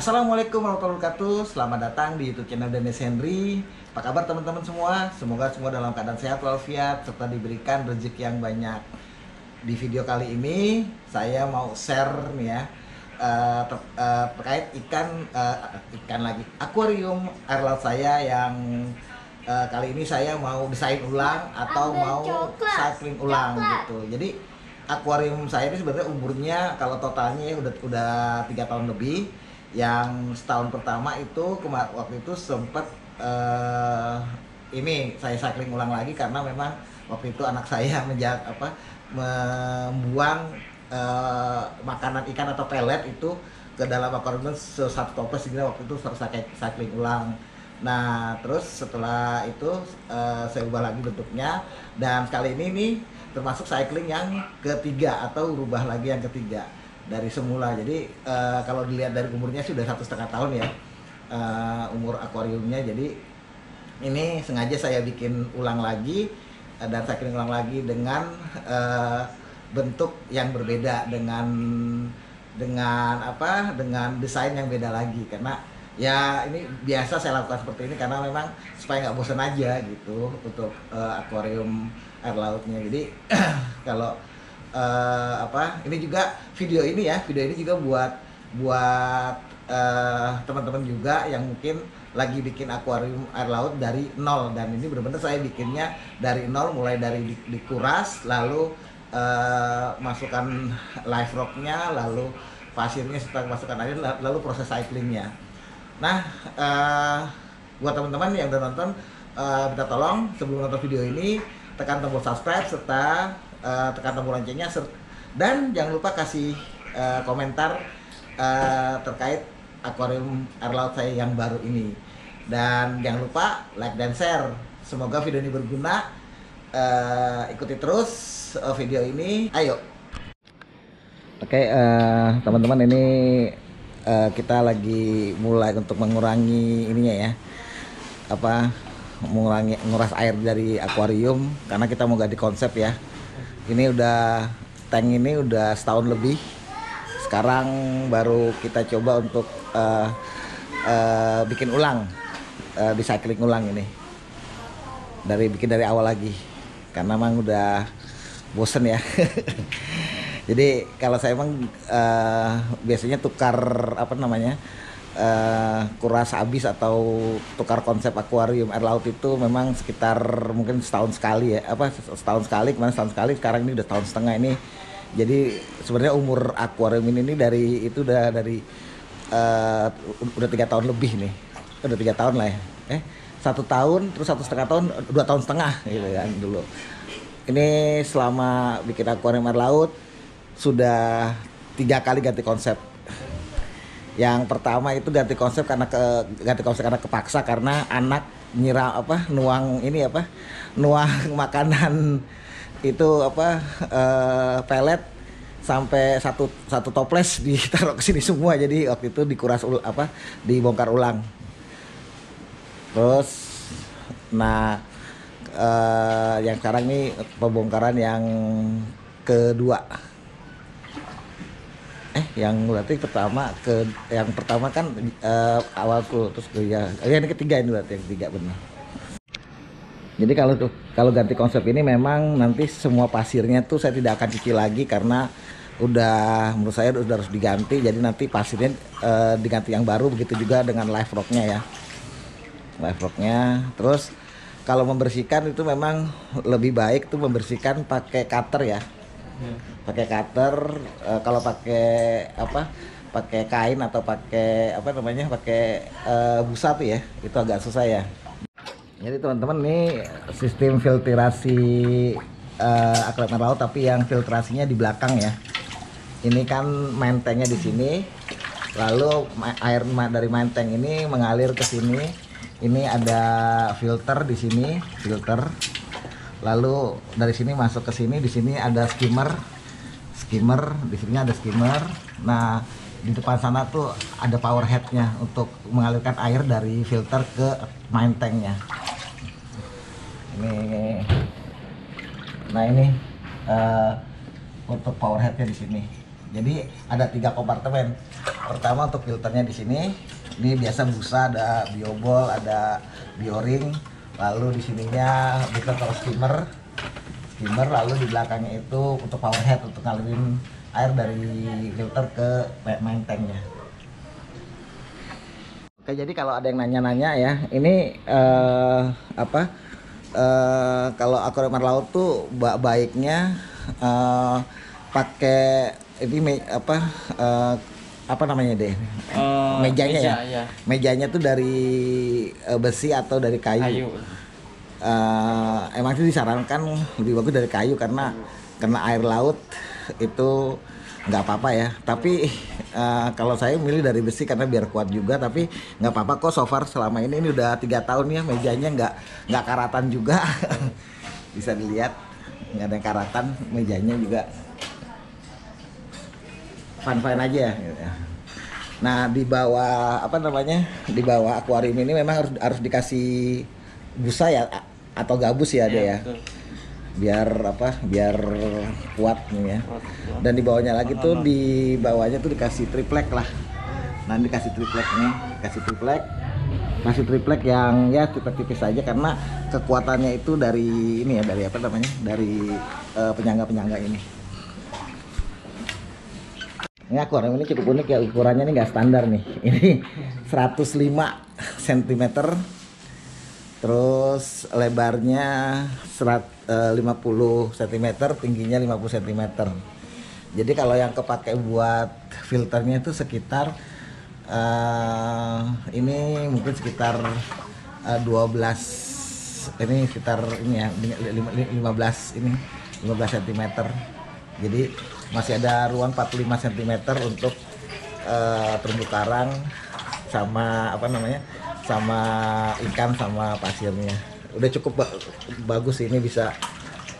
Assalamualaikum warahmatullahi wabarakatuh. Selamat datang di YouTube channel Dennis Henry. Apa kabar teman-teman semua? Semoga semua dalam keadaan sehat walafiat serta diberikan rezeki yang banyak. Di video kali ini saya mau share nih ya terkait ikan lagi akuarium air laut saya yang kali ini saya mau desain ulang atau mau cycling ulang gitu. Jadi akuarium saya ini sebenarnya umurnya kalau totalnya ya udah 3 tahun lebih. Yang setahun pertama itu waktu itu sempat ini saya cycling ulang lagi karena memang waktu itu anak saya membuang makanan ikan atau pelet itu ke dalam akuarium satu toples, sehingga waktu itu saya cycling ulang. Nah terus setelah itu saya ubah lagi bentuknya, dan kali ini nih termasuk cycling yang ketiga atau rubah lagi yang ketiga dari semula. Jadi kalau dilihat dari umurnya sudah 1,5 tahun ya umur akuariumnya. Jadi ini sengaja saya bikin ulang lagi dan cycling ulang lagi dengan bentuk yang berbeda, dengan desain yang beda lagi, karena ya ini biasa saya lakukan seperti ini karena memang supaya nggak bosan aja gitu untuk akuarium air lautnya. Jadi kalau ini juga video ini juga buat teman-teman juga yang mungkin lagi bikin akuarium air laut dari nol, dan ini benar-benar saya bikinnya dari nol, mulai dari dikuras, lalu masukkan live rocknya, lalu pasirnya, setelah masukkan air, lalu proses cyclingnya. Nah buat teman-teman yang udah nonton, minta tolong sebelum nonton video ini tekan tombol subscribe serta tekan tombol loncengnya, dan jangan lupa kasih komentar terkait akuarium air laut saya yang baru ini, dan jangan lupa like dan share. Semoga video ini berguna. Ikuti terus video ini, ayo. Oke, teman-teman, ini kita lagi mulai untuk mengurangi ininya ya, nguras air dari akuarium karena kita mau ganti konsep ya. Ini udah tank ini udah setahun lebih. Sekarang baru kita coba untuk bikin ulang, di cycling ulang ini, bikin dari awal lagi karena emang udah bosen ya. Jadi kalau saya emang biasanya tukar kuras habis atau tukar konsep akuarium air laut itu memang sekitar mungkin setahun sekali ya, setahun sekali, kemarin setahun sekali, sekarang ini udah tahun setengah ini. Jadi sebenarnya umur akuarium ini udah 3 tahun lebih nih, udah 3 tahun lah ya, 1 tahun, terus 1,5 tahun, 2 tahun setengah gitu kan dulu. Ini selama bikin akuarium air laut sudah 3 kali ganti konsep. Yang pertama itu ganti konsep karena kepaksa, karena anak nuang makanan itu pelet sampai satu toples ditaruh ke sini semua. Jadi waktu itu dibongkar ulang. Terus yang sekarang ini pembongkaran yang kedua. Yang berarti yang pertama kan awal tuh, terus ini ketiga, ini berarti yang ketiga benar. Jadi kalau ganti konsep ini memang nanti semua pasirnya tuh saya tidak akan cuci lagi karena menurut saya udah harus diganti. Jadi nanti pasirnya diganti yang baru, begitu juga dengan live rocknya ya. Live rocknya. Terus kalau membersihkan itu memang lebih baik tuh membersihkan pakai cutter ya. Pakai cutter, kalau pakai kain atau pakai busa tuh ya, itu agak susah ya. Jadi teman-teman, ini sistem filtrasi akuarium air laut, tapi yang filtrasinya di belakang ya. Ini kan main tanknya di sini, lalu air dari main tank ini mengalir ke sini. Ini ada filter di sini, lalu dari sini masuk ke sini. Di sini ada skimmer, di sini ada skimmer. Nah di depan sana tuh ada power headnya untuk mengalirkan air dari filter ke main tanknya. Ini untuk power headnya di sini. Jadi ada 3 kompartemen. Pertama untuk filternya di sini, ini biasa busa, ada biobol, ada bioring. Lalu di sininya filter kalau skimmer, lalu di belakangnya itu untuk power head untuk ngalirin air dari filter ke main tanknya. Oke, jadi kalau ada yang nanya-nanya ya, ini kalau akuarium air laut tuh baiknya pakai ini apa namanya deh, mejanya meja, ya. Mejanya tuh dari besi atau dari kayu. Emang sih disarankan lebih bagus dari kayu karena air laut itu nggak apa-apa ya. Tapi kalau saya milih dari besi karena biar kuat juga. Tapi nggak apa-apa kok, so far selama ini udah 3 tahun ya, mejanya nggak karatan juga. Bisa dilihat nggak ada karatan, mejanya juga fine aja ya. Nah, di bawah di bawah akuarium ini memang harus dikasih busa ya atau gabus ya, ada ya. Biar kuat nih ya. Dan di bawahnya lagi tuh, di bawahnya tuh dikasih triplek lah. Nah, dikasih triplek nih, masih triplek yang ya tipis-tipis saja karena kekuatannya itu dari ini ya, dari penyangga ini. Ini akuarium ini cukup unik ya, ukurannya ini nggak standar nih. Ini 105 cm, terus lebarnya 50 cm, tingginya 50 cm. Jadi kalau yang kepake buat filternya itu sekitar ini mungkin sekitar 12, ini sekitar ini ya 15 cm. Jadi masih ada ruang 45 cm untuk terumbu karang sama sama ikan sama pasirnya. Udah cukup bagus ini, bisa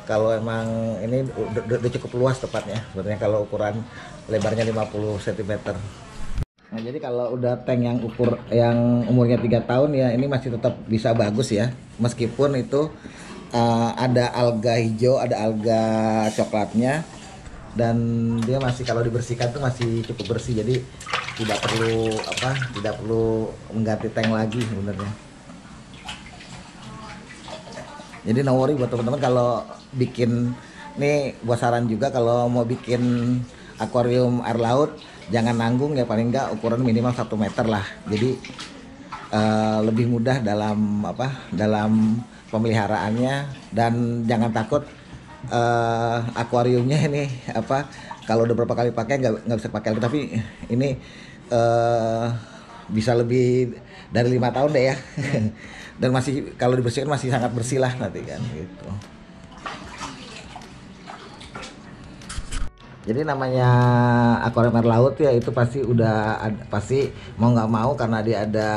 kalau emang ini udah cukup luas tepatnya sebenarnya kalau ukuran lebarnya 50 cm. Nah, jadi kalau udah tank yang umurnya 3 tahun ya, ini masih tetap bisa bagus ya, meskipun itu ada alga hijau, ada alga coklatnya, dan dia masih kalau dibersihkan tuh masih cukup bersih, jadi tidak perlu mengganti tank lagi sebenarnya. Jadi no worry buat teman-teman kalau bikin, nih buat saran juga kalau mau bikin akuarium air laut jangan nanggung ya, paling enggak ukuran minimal 1 meter lah. Jadi lebih mudah dalam pemeliharaannya, dan jangan takut akuariumnya ini kalau udah berapa kali pakai nggak bisa pakai lagi. Tapi ini bisa lebih dari 5 tahun deh ya. Dan masih kalau dibersihkan masih sangat bersih lah nanti kan gitu. Jadi namanya akuarium air laut ya, itu pasti pasti mau nggak mau, karena dia ada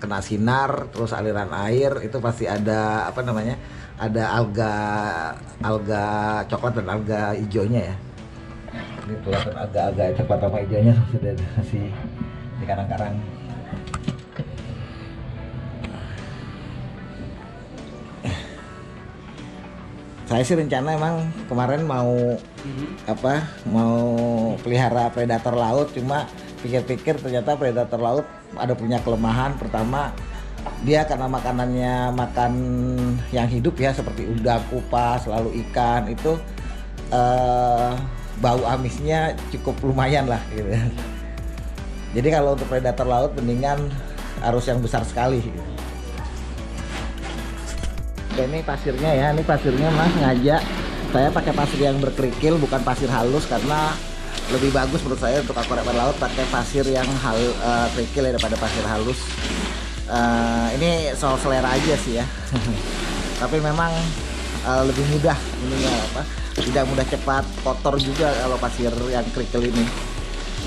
kena sinar, terus aliran air itu pasti ada ada alga coklat dan alga hijaunya ya. Ini kelihatan alga coklat sama hijaunya sudah masih di karang-karang. Saya sih rencana emang kemarin mau pelihara predator laut, cuma pikir-pikir ternyata predator laut ada punya kelemahan. Pertama, dia karena makanannya makan yang hidup ya, seperti udang, kupas, lalu ikan, itu bau amisnya cukup lumayan lah gitu. Jadi kalau untuk predator laut mendingan harus yang besar sekali gitu. Ini pasirnya ya, ini pasirnya Mas sengaja saya pakai pasir yang berkerikil, bukan pasir halus, karena lebih bagus menurut saya untuk akuarium air laut pakai pasir yang kerikil daripada pasir halus. Ini soal selera aja sih ya. Tapi memang lebih mudah ininya tidak mudah cepat kotor juga kalau pasir yang kerikil ini.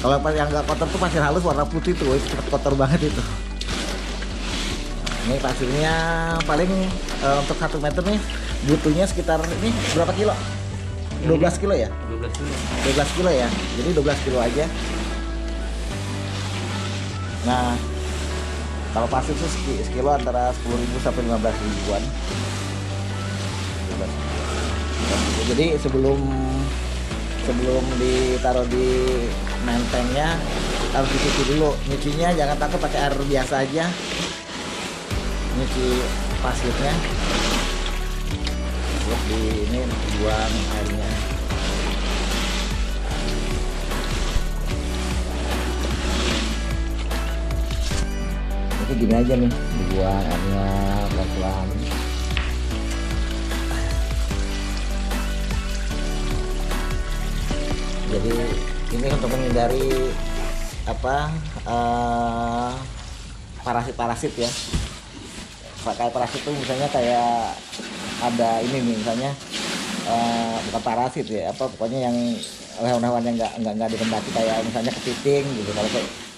Kalau yang nggak kotor tuh pasir halus warna putih tuh, itu cepat kotor banget itu. Ini pasirnya paling untuk 1 meter nih butuhnya sekitar ini berapa kilo? 12 kilo ya? 12 kilo ya. Jadi 12 kilo aja. Nah, kalau pasir tuh sekilo antara 10.000 sampai 15.000-an. Jadi sebelum sebelum ditaruh di mentengnya harus dicuci dulu. Nyucinya jangan takut, pakai air biasa aja, nyuci pasirnya, terus di ini buang airnya. Itu gini aja nih, dibuang airnya pelan-pelan. Jadi ini untuk menghindari apa parasit-parasit ya. Kayak parasit itu misalnya kayak ada ini nih misalnya bukan parasit ya, apa pokoknya yang hewan-hewan yang nggak dikendaki, kayak misalnya kepiting gitu. Kalau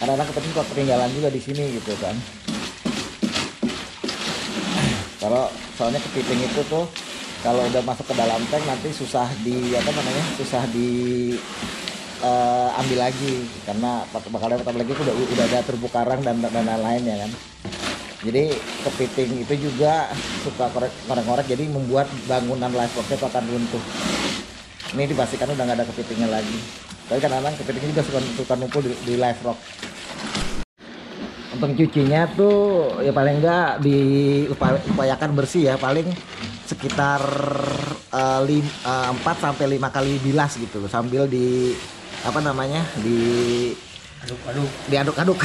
kadang-kadang kepiting kok ketinggalan juga di sini gitu kan. Kalau soalnya kepiting itu tuh kalau udah masuk ke dalam tank nanti susah di apa namanya, susah di ambil lagi, karena bakalnya pertama lagi udah ada terumbu karang dan lain-lainnya kan. Jadi kepiting itu juga suka korek-korek, jadi membuat bangunan livestocknya itu akan runtuh. Ini dipastikan udah nggak ada kepitingnya lagi. Tapi kadang-kadang kepiting juga suka numpul di live rock. Untuk cucinya tuh ya paling enggak diupayakan bersih ya, paling sekitar 4 sampai 5 kali bilas gitu, sambil di apa namanya, diaduk-aduk.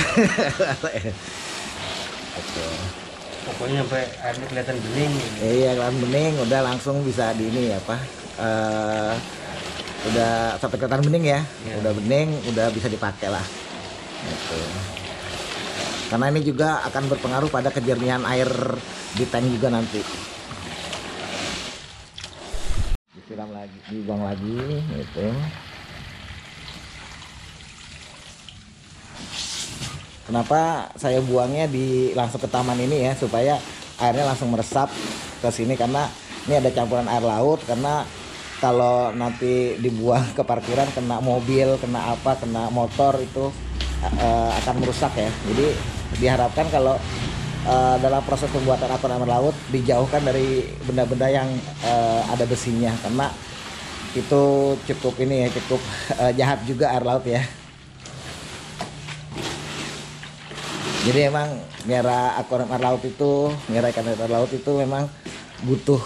Pokoknya sampai airnya kelihatan bening. Iya, kelihatan bening, udah langsung bisa di ini apa, udah sampai kelihatan bening ya, udah bening, udah bisa dipakai lah. Gitu. Karena ini juga akan berpengaruh pada kejernihan air di tank juga nanti. Disiram lagi, dibuang lagi, gitu. Kenapa saya buangnya langsung ke taman ini ya, supaya airnya langsung meresap ke sini, karena ini ada campuran air laut. Karena kalau nanti dibuang ke parkiran, kena mobil, kena apa, kena motor, itu akan merusak ya. Jadi diharapkan kalau dalam proses pembuatan aquarium air laut dijauhkan dari benda-benda yang ada besinya, karena itu cukup ini ya, cukup jahat juga air laut ya. Jadi emang miara aquarium air laut itu, miara ikan air laut itu memang butuh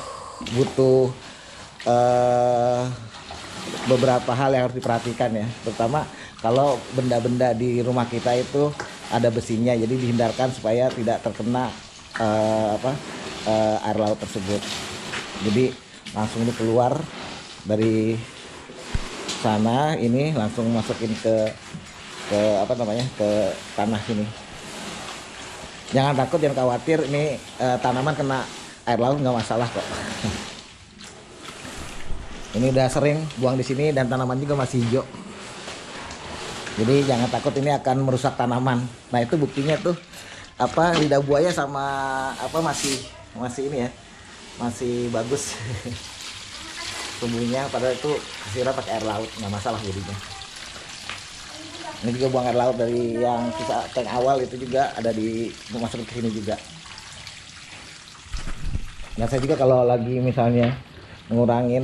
beberapa hal yang harus diperhatikan ya. Terutama kalau benda-benda di rumah kita itu ada besinya, jadi dihindarkan supaya tidak terkena air laut tersebut. Jadi langsung ini keluar dari sana, ini langsung masukin ke apa namanya, ke tanah sini. Jangan takut, jangan khawatir, ini tanaman kena air laut nggak masalah kok. Ini udah sering buang di sini dan tanaman juga masih hijau. Jadi jangan takut ini akan merusak tanaman. Nah itu buktinya tuh apa, lidah buaya sama apa masih ini ya, masih bagus tumbuhnya. Padahal itu kesiram pakai air laut, nggak masalah jadinya. Ini juga buang air laut dari yang sisa tank awal itu juga ada di masuk ke sini juga. Nah saya juga kalau lagi misalnya ngurangin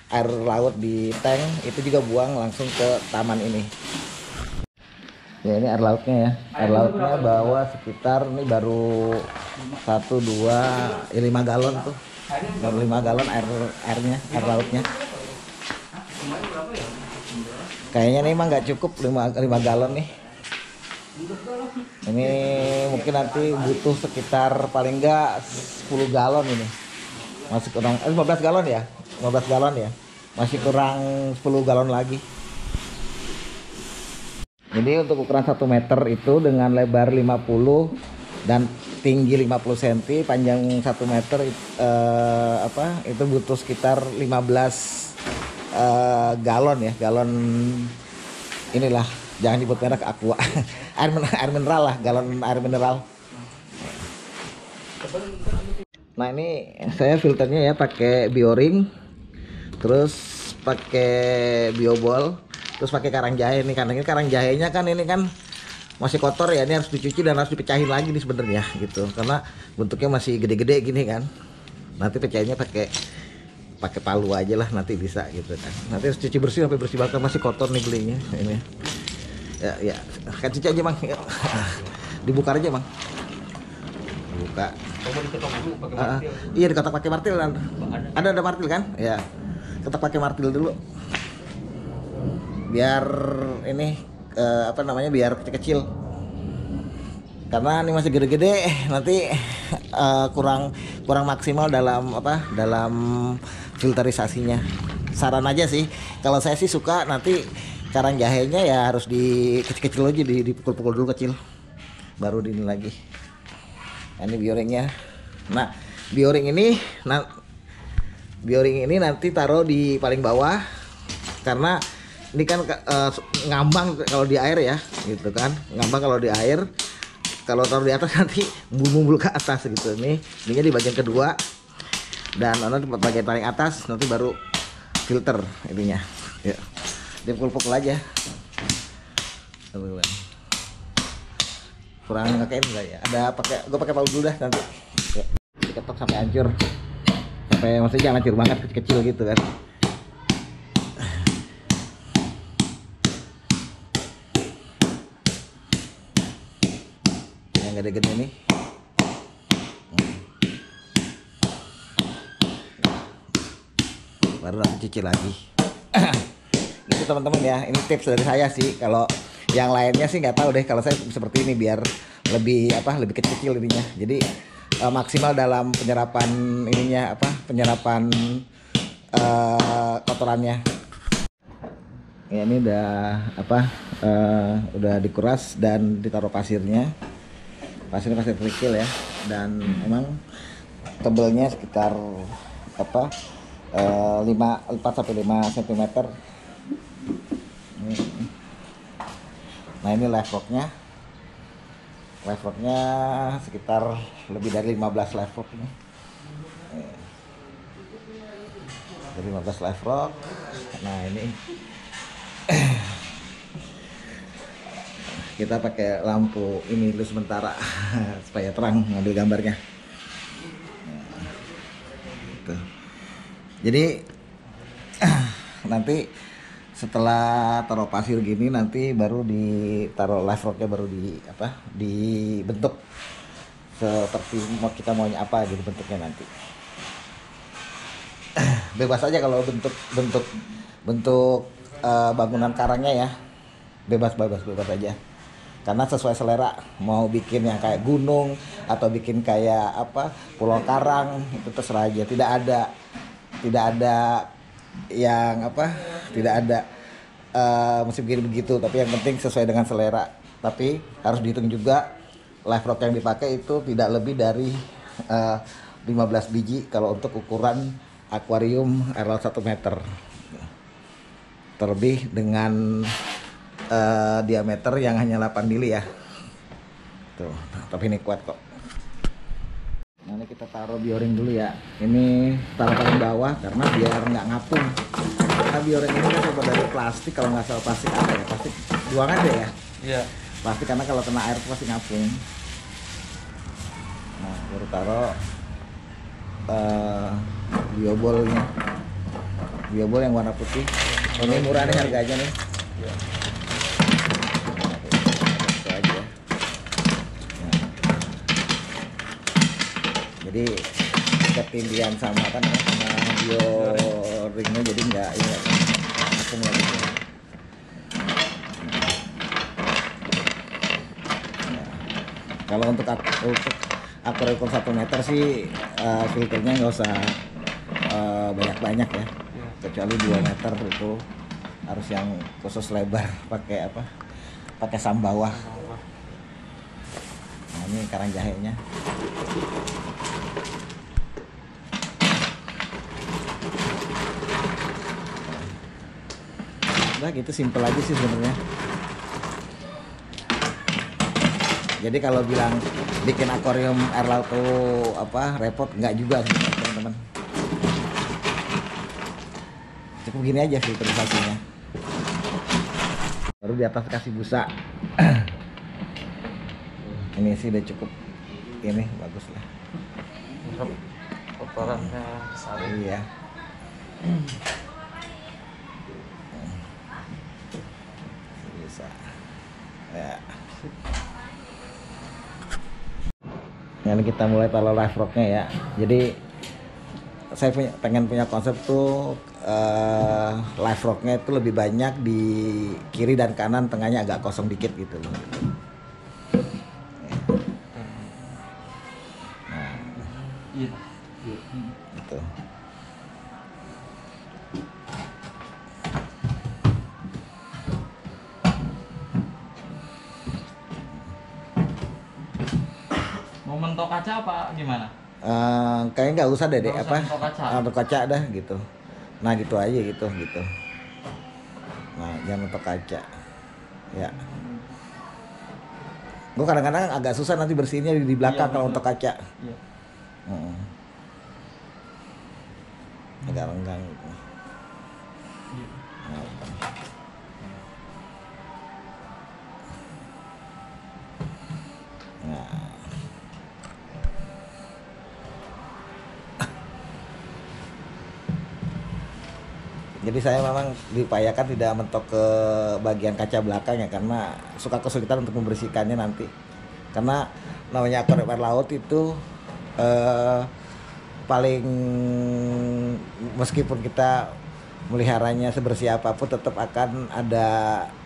air laut di tank, itu juga buang langsung ke taman ini. Ya ini air lautnya ya. Air lautnya bawa sekitar, ini baru 1, 2, 5 galon tuh. Baru 5 galon air lautnya. Kayaknya nih emang nggak cukup 5 galon nih. Ini mungkin nanti butuh sekitar paling nggak 10 galon ini. Masih kurang 15 galon ya. 15 galon ya. Masih kurang 10 galon lagi. Jadi untuk ukuran 1 meter itu dengan lebar 50 dan tinggi 50 cm, panjang 1 meter itu butuh sekitar 15 galon ya, galon inilah, jangan disebut merek, aqua. air mineral lah, galon air mineral. Nah ini saya filternya ya pakai bioring, terus pakai biobol, terus pakai karang jahe nih. Karena ini karang jahenya kan ini kan masih kotor ya, ini harus dicuci dan harus dipecahin lagi nih sebenarnya gitu, karena bentuknya masih gede-gede gini kan. Nanti pecahinnya pakai pakai palu aja lah nanti bisa gitu kan. Nanti harus cuci bersih sampai bersih banget, masih kotor nih belinya ini. Ya, kan cuci aja Bang. Yuk. Dibuka aja Bang. Buka. Kamu diketok dulu pakai martil. Iya diketok pakai martil kan. Ada martil kan? Ya. Ketok pakai martil dulu. Biar ini apa namanya, biar kecil-kecil. Karena ini masih gede-gede, nanti kurang maksimal dalam filterisasinya. Saran aja sih, kalau saya sih suka nanti karang jahenya ya harus kecil-kecil aja, dipukul-pukul dulu kecil, baru ini lagi. Nah, ini bioringnya. Nah, bioring ini nanti taruh di paling bawah, karena ini kan ngambang kalau di air ya, gitu kan, ngambang kalau di air. Kalau taruh di atas nanti mumbul ke atas gitu. Ininya di bagian kedua, dan nanti di bagian paling atas nanti baru filter ininya. Ya, dipukul-pukul aja. Kurang ngakain enggak ya? Gue pakai palu dulu dah nanti. Ya, diketok sampai hancur. Sampai maksudnya jangan hancur banget, kecil-kecil gitu kan. Gede-gede nih. Baru nanti cuci lagi. Itu teman-teman ya, ini tips dari saya sih. Kalau yang lainnya sih nggak tahu deh. Kalau saya seperti ini biar lebih kecil-kecil ininya. Jadi maksimal dalam penyerapan ininya, penyerapan kotorannya. Ya, ini udah dikuras dan ditaruh pasirnya. Pasir kerikil ya, dan emang tebelnya sekitar 4 sampai 5 cm. Nah, ini live rocknya sekitar lebih dari 15 live rock ini. Jadi 15 live rock. Nah, ini kita pakai lampu ini dulu sementara supaya terang ngambil gambarnya. Gitu. Jadi nanti setelah taruh pasir gini, nanti baru ditaruh live rocknya, baru dibentuk seperti kita maunya apa gitu bentuknya nanti. Bebas aja kalau bentuk bangunan karangnya ya, bebas aja. Karena sesuai selera, mau bikin yang kayak gunung atau bikin kayak pulau karang, itu terserah aja. Tidak ada mesti bikin begitu, tapi yang penting sesuai dengan selera. Tapi harus dihitung juga live rock yang dipakai itu tidak lebih dari 15 biji kalau untuk ukuran akuarium air laut 1 meter. Terlebih dengan diameter yang hanya 8 mili ya. Tuh, tapi ini kuat kok. Nah, ini kita taruh bioring dulu ya. Ini taruh paling bawah karena biar nggak ngapung. Karena bioring ini kan terbuat dari plastik, kalau nggak salah plastik apa ya? Plastik buangan deh ya. Iya. Plastik, karena kalau kena air pasti ngapung. Nah, baru taruh biobolnya. Biobol yang warna putih. Ini murah nih harganya nih. Iya. Jadi ketindihan sama bioringnya, jadi nggak langsung lagi. Kalau untuk akuarium 1 meter sih filternya nggak usah banyak-banyak ya, kecuali 2 meter itu harus yang khusus lebar, pakai sam bawah. Nah, ini karang jahenya. Udah gitu, simple aja sih sebenarnya. Jadi kalau bilang bikin akuarium air laut tuh repot, nggak juga sih teman-teman. Cukup gini aja filterisasinya. Baru di atas kasih busa. Ini sih udah cukup, ini bagus lah. Kotorannya besar. Iya. Bisa. Ya. Ini kita mulai taruh live rocknya ya. Jadi saya pengen punya konsep tuh live rocknya itu lebih banyak di kiri dan kanan, tengahnya agak kosong dikit gitu loh. Nah, gitu. Mau mentok kaca apa gimana? Kayaknya nggak usah deh, Nggak usah apa mentok kaca. untuk kaca dah gitu. Nah gitu aja gitu. Nah jangan untuk kaca ya. Gue kadang-kadang agak susah nanti bersihinnya di belakang Iya, kalau betul. untuk kaca. Iya. Agak renggang gitu. Iya. Nah. Jadi saya memang diupayakan tidak mentok ke bagian kaca belakang ya, karena suka kesulitan untuk membersihkannya nanti. Karena namanya akuarium air laut itu paling, meskipun kita meliharanya sebersih apapun tetap akan ada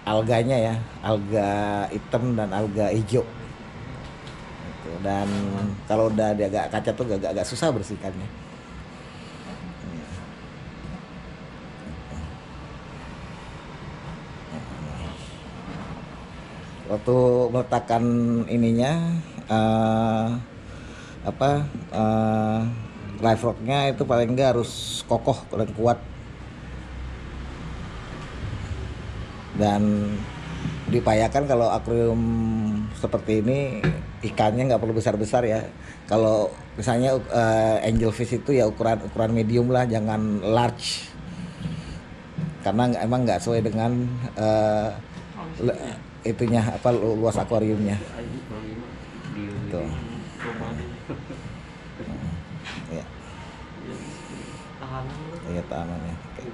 alganya ya, alga hitam dan alga hijau. Gitu. Dan kalau udah dia agak kaca tuh agak susah bersihkannya. Waktu meletakkan ininya live rocknya itu paling enggak harus kokoh dan kuat, dan diupayakan kalau akuarium seperti ini ikannya nggak perlu besar-besar ya. Kalau misalnya angelfish itu ya ukuran medium lah, jangan large, karena emang nggak sesuai dengan itunya apa luas akuariumnya. Tuh. Ya. Iya tahanannya. Oke.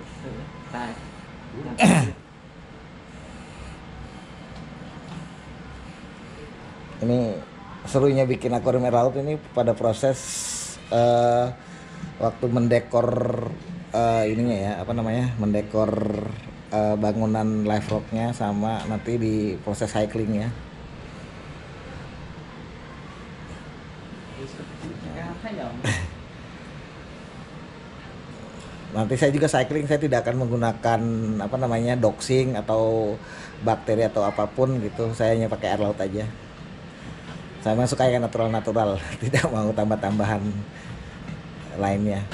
Ini serunya bikin akuarium air laut ini pada proses waktu mendekor ininya ya, apa namanya, mendekor bangunan live rocknya sama nanti di proses cyclingnya. Nanti saya juga cycling, saya tidak akan menggunakan apa namanya doxing atau bakteri atau apapun gitu, saya hanya pakai air laut aja. Saya memang suka yang natural, tidak mau tambah-tambahan lainnya.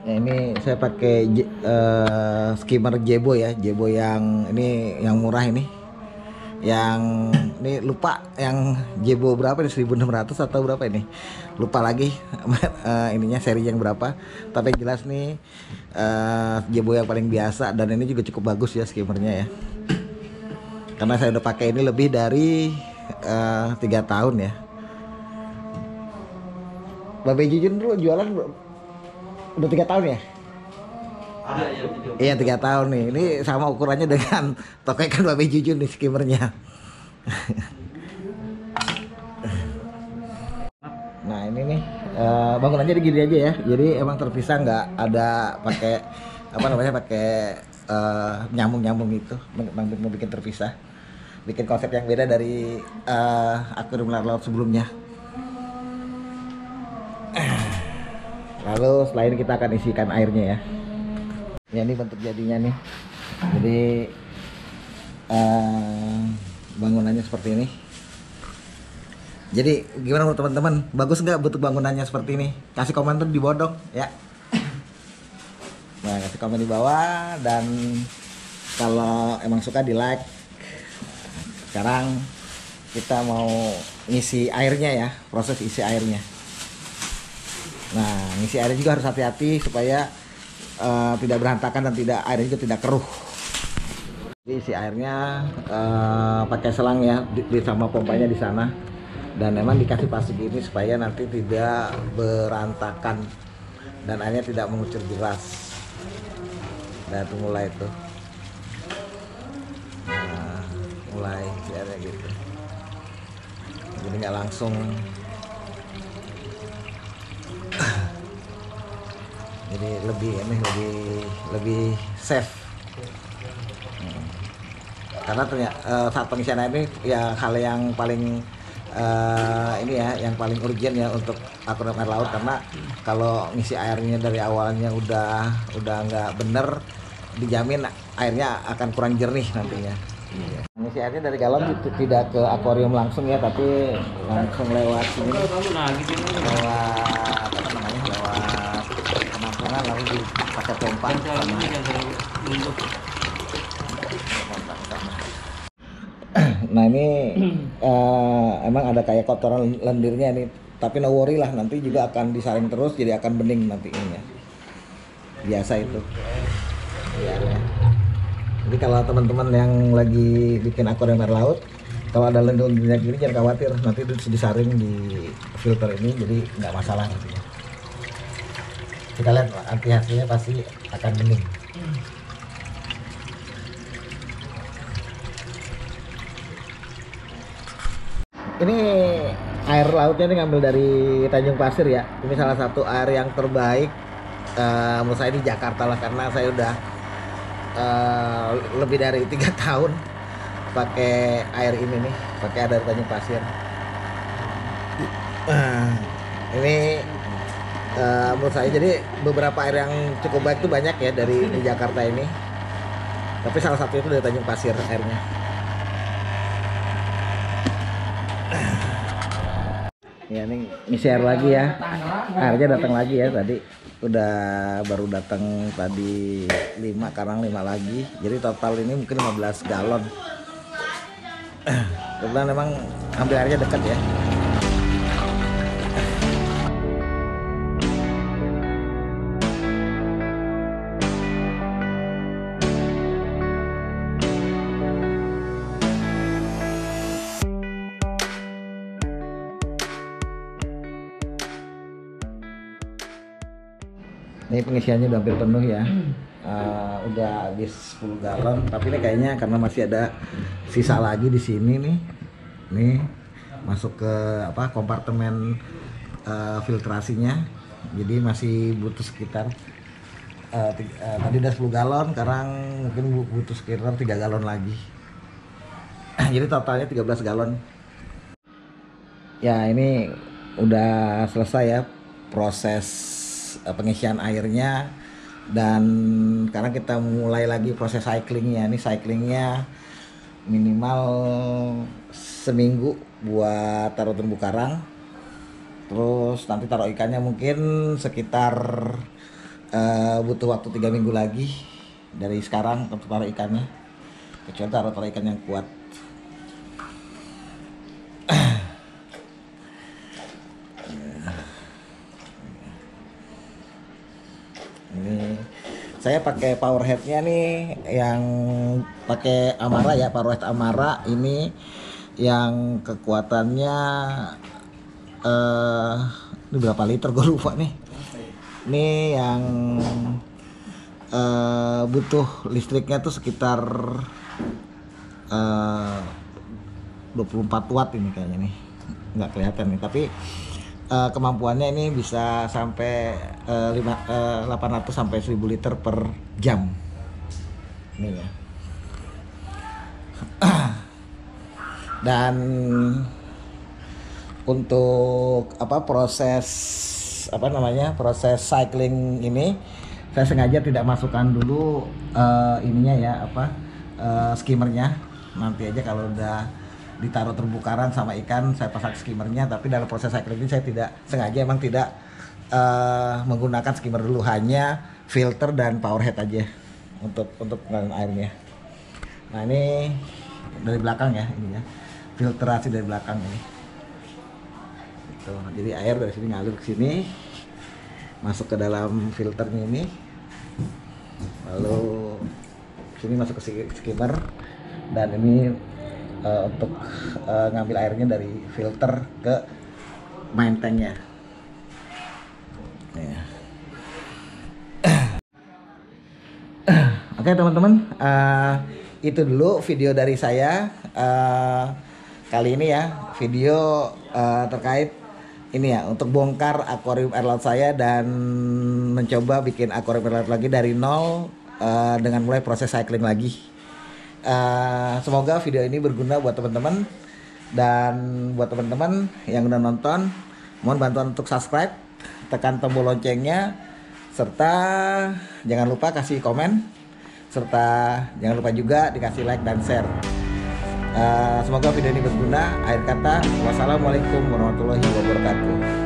Ya, ini saya pakai skimmer Jebo ya, Jebo yang ini yang murah ini. Yang ini lupa yang Jebo berapa nih, 1600 atau berapa ini, lupa lagi ininya seri yang berapa, tapi yang jelas nih Jebo yang paling biasa, dan ini juga cukup bagus ya skimmernya ya, karena saya udah pakai ini lebih dari 3 tahun ya. Babe Jujun dulu jualan udah 3 tahun ya? Iya 3 tahun nih. Ini sama ukurannya dengan toko ikan Babe Jujun nih skimmernya. Nah ini nih bangunannya gini aja ya. Jadi emang terpisah, nggak ada pakai apa namanya, pakai nyambung-nyambung gitu. Mau bikin terpisah, bikin konsep yang beda dari akuarium air laut sebelumnya. Lalu setelah ini kita akan isikan airnya ya. Ya ini bentuk jadinya nih. Jadi bangunannya seperti ini. Jadi gimana menurut teman-teman? Bagus nggak bentuk bangunannya seperti ini? Kasih komentar di bawah dong ya. Nah kasih komen di bawah, dan kalau emang suka di like. Sekarang kita mau ngisi airnya ya, proses isi airnya. Nah ngisi airnya juga harus hati-hati supaya tidak berantakan dan airnya juga tidak keruh. Jadi isi airnya pakai selang ya, sama pompanya di sana. Dan memang dikasih plastik ini supaya nanti tidak berantakan dan airnya tidak mengucur deras. Nah itu mulai tuh, nah, mulai airnya gitu, jadi nggak langsung. Jadi lebih safe. Karena ternyata saat pengisian air ini ya hal yang paling ini ya, yang paling urgent ya untuk akuarium air laut, karena kalau ngisi airnya dari awalnya udah nggak bener, dijamin airnya akan kurang jernih nantinya. Ngisi airnya dari galon itu tidak ke akuarium langsung ya, tapi langsung lewat sini, lewat apa namanya, lewat penampungan lalu dipakai pompa. Nah ini emang ada kayak kotoran lendirnya nih, tapi no worry lah, nanti juga akan disaring terus jadi akan bening nanti ininya. Biasa itu. Ya. Jadi kalau teman-teman yang lagi bikin akuarium air laut, kalau ada lendir-lendirnya gini jangan khawatir, nanti itu disaring di filter ini jadi nggak masalah nantinya. Kita lihat nanti hasilnya pasti akan bening. Ini air lautnya ini ngambil dari Tanjung Pasir ya. Ini salah satu air yang terbaik menurut saya di Jakarta lah, karena saya udah lebih dari 3 tahun pakai air ini nih, pakai air dari Tanjung Pasir. Ini menurut saya jadi beberapa air yang cukup baik itu banyak ya dari di Jakarta ini. Tapi salah satu itu dari Tanjung Pasir airnya. Ya ini ngisi air lagi ya, airnya datang lagi ya, tadi udah baru datang tadi 5, sekarang 5 lagi, jadi total ini mungkin 15 galon. Kebetulan memang ambil airnya dekat ya. Ini pengisiannya udah hampir penuh ya, udah habis 10 galon, tapi ini kayaknya karena masih ada sisa lagi di sini nih masuk ke apa kompartemen filtrasinya, jadi masih butuh sekitar tadi udah 10 galon, sekarang mungkin butuh sekitar 3 galon lagi. Jadi totalnya 13 galon. Ya ini udah selesai ya proses pengisian airnya, dan sekarang kita mulai lagi proses cyclingnya. Ini cyclingnya minimal seminggu buat taruh terumbu karang, terus nanti taruh ikannya mungkin sekitar butuh waktu 3 minggu lagi dari sekarang untuk taruh ikannya, kecuali taruh ikan yang kuat. Ini saya pakai power headnya nih yang pakai Amara ya, power head Amara ini yang kekuatannya ini berapa liter gue lupa nih. Ini yang butuh listriknya tuh sekitar 24 watt ini kayaknya nih, nggak kelihatan nih, tapi kemampuannya ini bisa sampai 800 sampai 1000 liter per jam ini ya. Dan untuk proses cycling ini saya sengaja tidak masukkan dulu ininya ya, skimmernya. Nanti aja kalau udah ditaruh terumbu karang sama ikan saya pasang skimmernya, tapi dalam proses cycling ini saya emang tidak menggunakan skimmer dulu, hanya filter dan power head aja untuk pengaliran airnya. Nah ini dari belakang ya, ini ya filtrasi dari belakang ini. Tuh, jadi air dari sini ngalir ke sini, masuk ke dalam filternya ini, lalu sini masuk ke skimmer, dan ini untuk ngambil airnya dari filter ke main tanknya. Ya. Oke teman-teman, itu dulu video dari saya kali ini ya, video terkait ini ya, untuk bongkar akuarium air laut saya dan mencoba bikin akuarium air laut lagi dari nol dengan mulai proses cycling lagi. Semoga video ini berguna buat teman-teman, dan buat teman-teman yang udah nonton, mohon bantuan untuk subscribe, tekan tombol loncengnya, serta jangan lupa kasih komen, serta jangan lupa juga dikasih like dan share. Semoga video ini berguna. Akhir kata, wassalamualaikum warahmatullahi wabarakatuh.